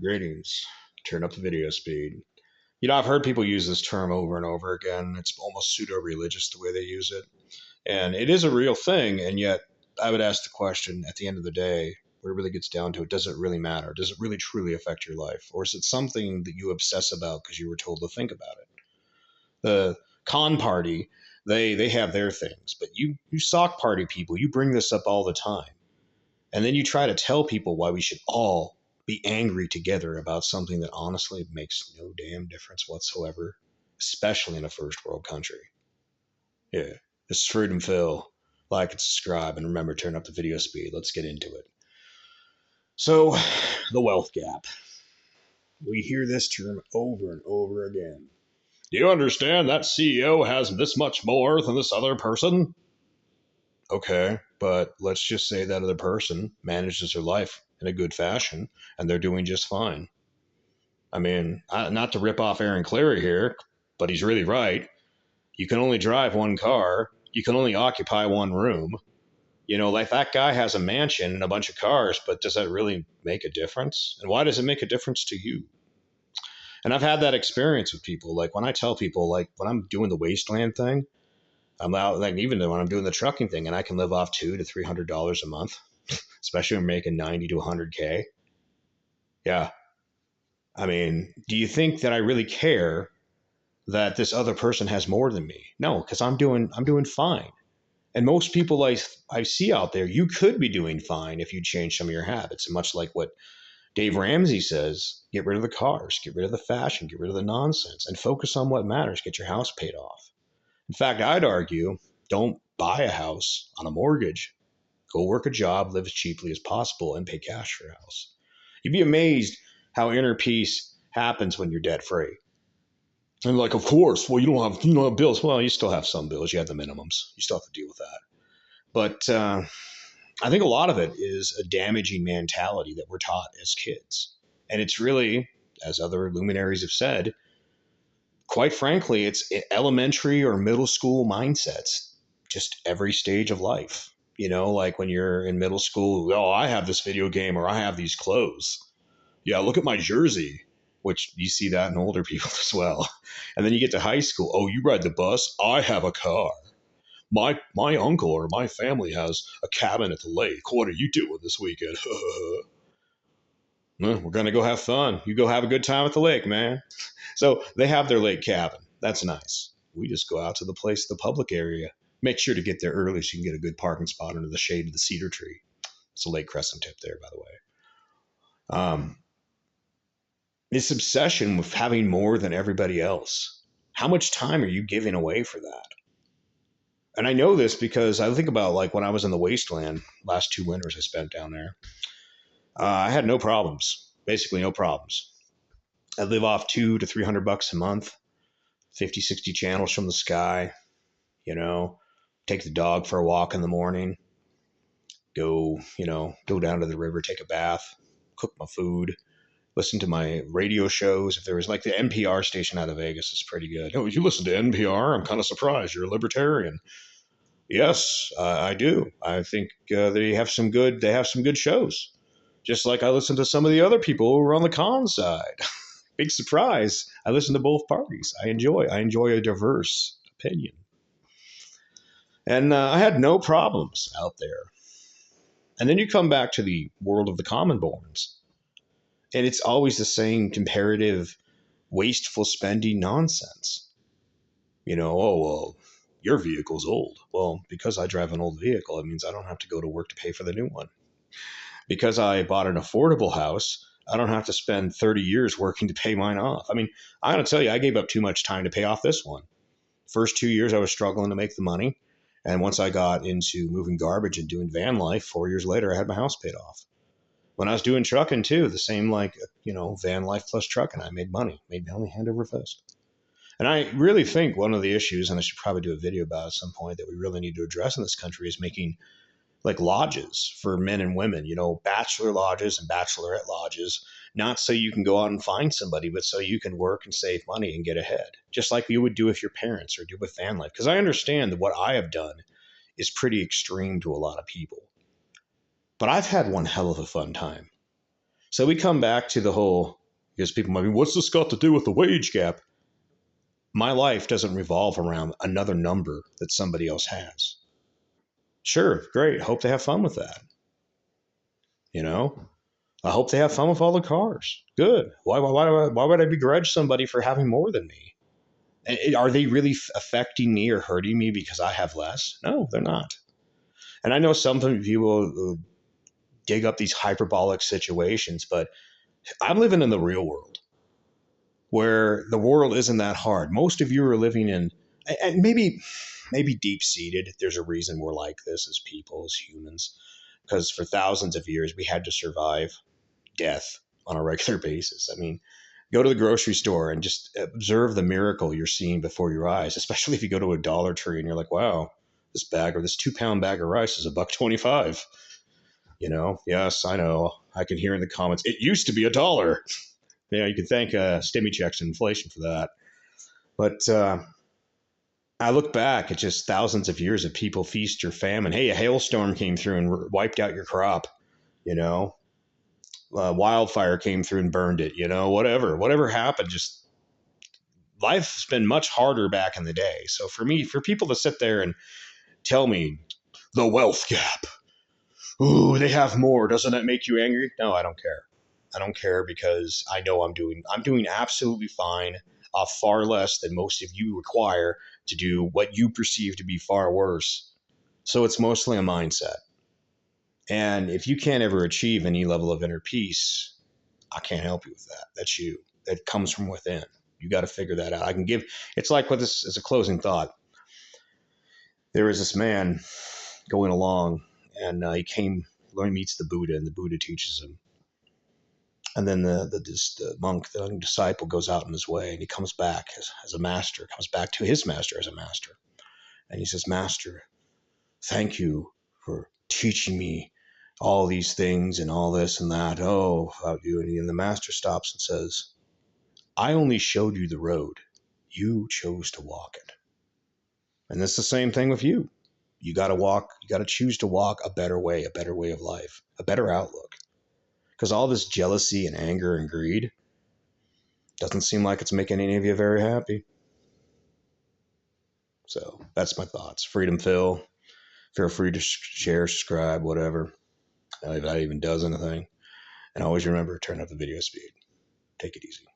Greetings. Turn up the video speed. I've heard people use this term over and over again. It's almost pseudo-religious the way they use it. And it is a real thing, and yet I would ask the question at the end of the day, where it really gets down to it, does it really matter? Does it really truly affect your life? Or is it something that you obsess about because you were told to think about it? The con party, they have their things, but you sock party people, you bring this up all the time. And then you try to tell people why we should all be angry together about something that honestly makes no damn difference whatsoever, especially in a first world country. Yeah, this is Freedom Phil. Like and subscribe, and remember, turn up the video speed. Let's get into it. So, the wealth gap. We hear this term over and over again. Do you understand that CEO has this much more than this other person? Okay, but let's just say that other person manages their life in a good fashion and they're doing just fine. I mean, not to rip off Aaron Cleary here, but he's really right. You can only drive one car, you can only occupy one room. Like that guy has a mansion and a bunch of cars, but does that really make a difference? And why does it make a difference to you? And I've had that experience with people. Like when I tell people, like when I'm doing the wasteland thing, I'm out, like even when I'm doing the trucking thing, and I can live off $200 to $300 a month, especially when I'm making 90 to 100K. Yeah. I mean, do you think that I really care that this other person has more than me? No, because I'm doing fine. And most people I see out there, you could be doing fine if you change some of your habits. And much like what Dave Ramsey says, get rid of the cars, get rid of the fashion, get rid of the nonsense, and focus on what matters. Get your house paid off. In fact, I'd argue don't buy a house on a mortgage. Go work a job, live as cheaply as possible, and pay cash for a house. You'd be amazed how inner peace happens when you're debt free. And like, of course, well, you don't have bills. Well, you still have some bills. You have the minimums. You still have to deal with that. But I think a lot of it is a damaging mentality that we're taught as kids. And it's really, as other luminaries have said, quite frankly, it's elementary or middle school mindsets, just every stage of life. Like when you're in middle school, oh, I have this video game or I have these clothes. Yeah, look at my jersey, which you see that in older people as well. And then you get to high school. Oh, you ride the bus? I have a car. My uncle or my family has a cabin at the lake. What are you doing this weekend? Well, we're going to go have fun. You go have a good time at the lake, man. So they have their lake cabin. That's nice. We just go out to the public area. Make sure to get there early so you can get a good parking spot under the shade of the cedar tree. It's a Lake Crescent tip there, by the way. This obsession with having more than everybody else. How much time are you giving away for that? And I know this because I think about like when I was in the wasteland, last 2 winters I spent down there. I had no problems, basically no problems. I live off $200 to $300 a month, 50, 60 channels from the sky, take the dog for a walk in the morning, go down to the river, take a bath, cook my food, listen to my radio shows. If there was like the NPR station out of Vegas is pretty good. Oh, you listen to NPR? I'm kind of surprised. You're a libertarian. Yes, I do. I think they have some good shows. Just like I listen to some of the other people who are on the con side. Big surprise. I listen to both parties. I enjoy a diverse opinion. And I had no problems out there. And then you come back to the world of the common borns, and it's always the same comparative, wasteful spending nonsense. Oh, well, your vehicle's old. Well, because I drive an old vehicle, it means I don't have to go to work to pay for the new one. Because I bought an affordable house, I don't have to spend 30 years working to pay mine off. I mean, I got to tell you, I gave up too much time to pay off this one. First 2 years, I was struggling to make the money. And once I got into moving garbage and doing van life, 4 years later, I had my house paid off. When I was doing trucking too, the same van life plus trucking, I made money, made money hand over fist. And I really think one of the issues, and I should probably do a video about at some point that we really need to address in this country, is making like lodges for men and women, bachelor lodges and bachelorette lodges, not so you can go out and find somebody, but so you can work and save money and get ahead, just like you would do with your parents or do with van life. Because I understand that what I have done is pretty extreme to a lot of people, but I've had one hell of a fun time. So we come back to the whole, because people might be, what's this got to do with the wage gap? My life doesn't revolve around another number that somebody else has. Sure, great. Hope they have fun with that. You know, I hope they have fun with all the cars. Good. Why would I begrudge somebody for having more than me? Are they really affecting me or hurting me because I have less? No, they're not. And I know some people dig up these hyperbolic situations, but I'm living in the real world where the world isn't that hard. Most of you are living in, and maybe deep seated, there's a reason we're like this as people, as humans, because for thousands of years we had to survive death on a regular basis. I mean, go to the grocery store and just observe the miracle you're seeing before your eyes, especially if you go to a Dollar Tree and you're like, wow, this bag or this 2 pound bag of rice is $1.25. Yes, I know. I can hear in the comments, it used to be $1. Yeah, you can thank stimmy checks and inflation for that. But I look back at just thousands of years of people feast or famine. Hey, a hailstorm came through and wiped out your crop. You know, wildfire came through and burned it. Whatever happened, just life's been much harder back in the day. So for people to sit there and tell me the wealth gap, ooh, they have more, doesn't that make you angry? No, I don't care. I don't care because I know I'm doing absolutely fine, far less than most of you require to do what you perceive to be far worse. So it's mostly a mindset. And if you can't ever achieve any level of inner peace, I can't help you with that. That's you. That comes from within. You got to figure that out. It's like with this as a closing thought. There is this man going along and he meets the Buddha, and the Buddha teaches him. And then the monk, the young disciple, goes out on his way, and he comes back as a master, comes back to his master as a master. And he says, Master, thank you for teaching me all these things and all this and that. Oh, about you. And the master stops and says, I only showed you the road. You chose to walk it. And it's the same thing with you. You got to choose to walk a better way of life, a better outlook. Because all this jealousy and anger and greed doesn't seem like it's making any of you very happy. So that's my thoughts. Freedom Phil. Feel free to share, subscribe, whatever. If that even does anything. And always remember, turn up the video speed. Take it easy.